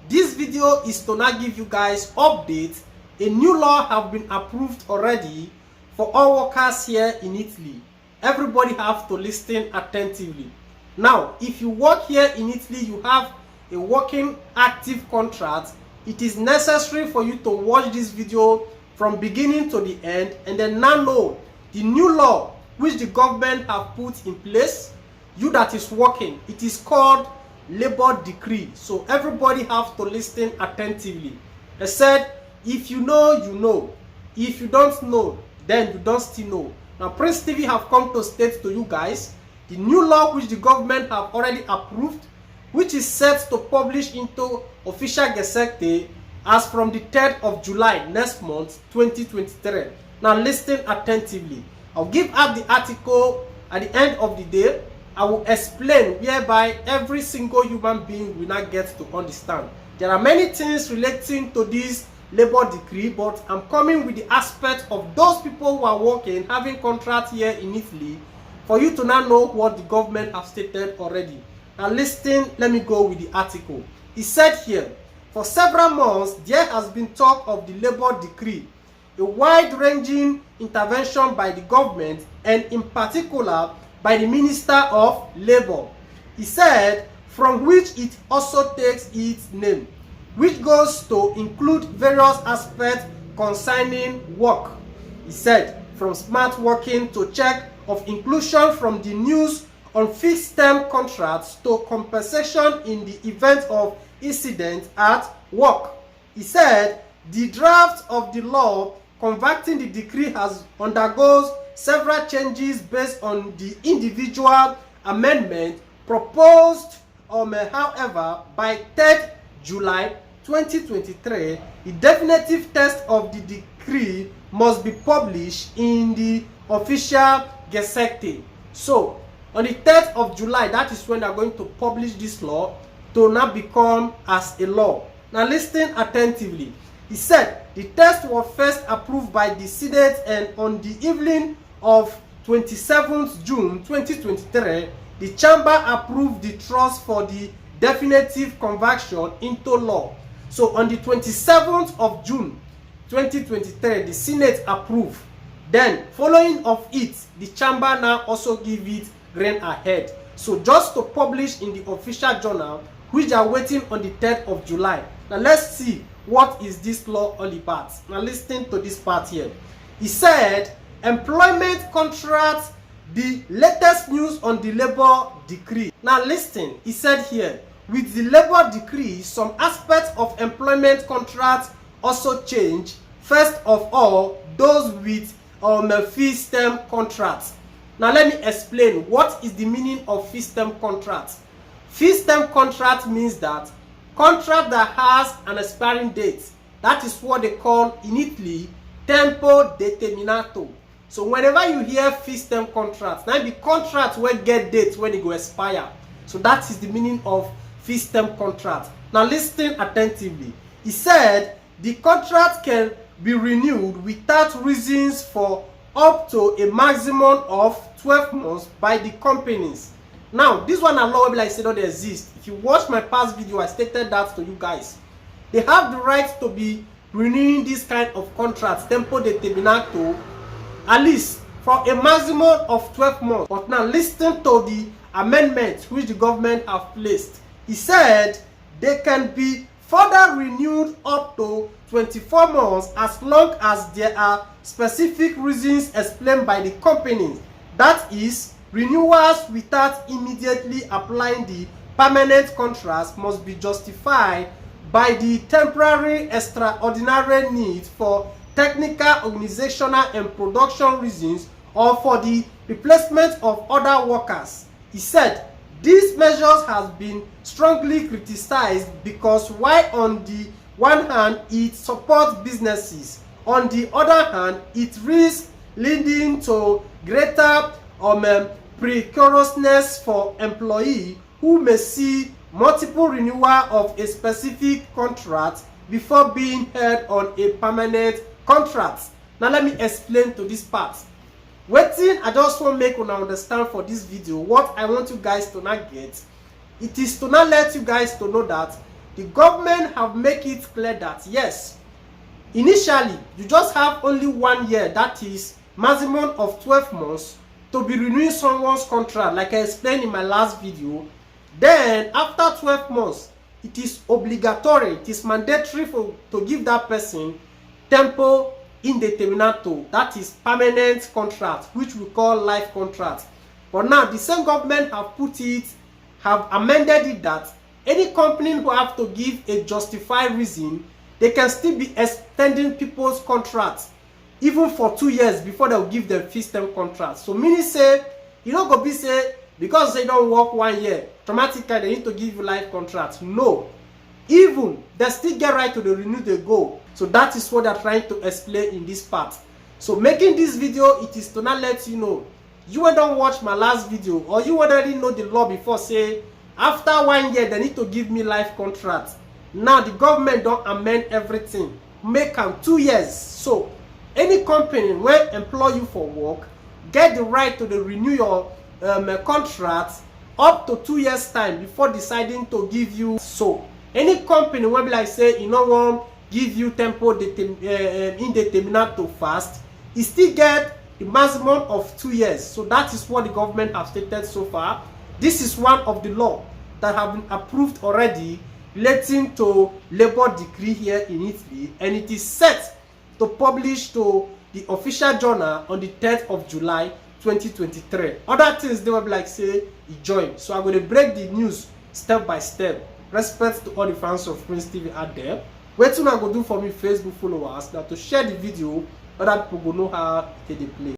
This video is to now give you guys update. A new law have been approved already for all workers here in Italy. Everybody have to listen attentively. Now, if you work here in Italy, you have a working active contract, it is necessary for you to watch this video from beginning to the end and then now know the new law which the government have put in place. You that is working, it is called labor decree. So everybody have to listen attentively. I said, if you know, you know. If you don't know, then you don't still know. Now Prince TV have come to state to you guys the new law which the government have already approved, which is set to publish into official gazette as from the 3rd of July next month 2023. Now listen attentively. I'll give up the article at the end of the day. I will explain whereby every single human being will not get to understand. There are many things relating to this labor decree, but I'm coming with the aspect of those people who are working, having contracts here in Italy, for you to now know what the government have stated already. Now listen, let me go with the article. It said here, for several months, there has been talk of the labor decree, a wide-ranging intervention by the government and in particular by the Minister of Labor. He said, from which it also takes its name, which goes to include various aspects concerning work. He said, from smart working to check of inclusion from the news on fixed-term contracts to compensation in the event of incident at work. He said, the draft of the law converting the decree has undergoes several changes based on the individual amendment proposed. However, by 3rd July 2023, the definitive text of the decree must be published in the official gazette. So, on the 3rd of July, that is when they are going to publish this law to now become as a law. Now listen attentively. He said the text was first approved by the Senate, and on the evening of 27th June 2023, the chamber approved the trust for the definitive conversion into law. So on the 27th of June 2023, the Senate approved. Then following of it, the chamber now also give it green ahead. So just to publish in the official journal, which are waiting on the 3rd of July. Now let's see what is this law all about. Now listen to this part here. He said, employment contracts, the latest news on the labor decree. Now listen, he said here, with the labor decree, some aspects of employment contracts also change. First of all, those with fixed-term contracts. Now let me explain what is the meaning of fixed-term contracts. Fixed-term contract means that contract that has an expiring date. That is what they call in Italy tempo determinato. So whenever you hear fixed-term contracts, now the contract will get date when it go expire. So that is the meaning of fixed-term contract. Now listen attentively. He said the contract can be renewed without reasons for up to a maximum of 12 months by the companies. Now, this one alone, like I said, don't exist. If you watch my past video, I stated that to you guys. They have the right to be renewing this kind of contracts, tempo determinato, at least for a maximum of 12 months. But now, listen to the amendment which the government have placed. He said they can be further renewed up to 24 months as long as there are specific reasons explained by the companies. That is, renewals without immediately applying the permanent contracts must be justified by the temporary extraordinary need for technical, organizational, and production reasons, or for the replacement of other workers. He said these measures have been strongly criticized because while on the one hand it supports businesses, on the other hand it risks leading to greater precariousness for employees who may see multiple renewal of a specific contract before being held on a permanent contract. Now let me explain to this part. Wetin I just want make una understand for this video, what I want you guys to not get, it is to not let you guys to know that the government have make it clear that yes, initially you just have only 1 year, that is maximum of 12 months to be renewing someone's contract, like I explained in my last video. Then after 12 months, it is obligatory, it is mandatory to give that person tempo indeterminato, that is permanent contract, which we call life contract. But now the same government have amended it that any company who have to give a justified reason, they can still be extending people's contracts even for 2 years before they will give them fixed term contracts. So meaning say, you no go be say because they don't work 1 year, automatically they need to give you life contracts. No. Even they still get right to the renew they go. So that is what they're trying to explain in this part. So making this video, it is to not let you know. You don't watch my last video, or you already know the law before, say after 1 year they need to give me life contract. Now the government don't amend everything, make them 2 years. So any company will employ you for work get the right to renew your contract up to 2 years time before deciding to give you. So any company will be like say, you know what, give you tempo indeterminato fast, it still get the maximum of 2 years. So that is what the government have stated so far. This is one of the law that have been approved already relating to labor decree here in Italy, and it is set to publish to the official journal on the 3rd of July 2023. Other things they will be like say you join. So I'm going to break the news step by step. Respect to all the fans of Prince TV out there. What you go do for me Facebook followers now to share the video, other people go know how they play.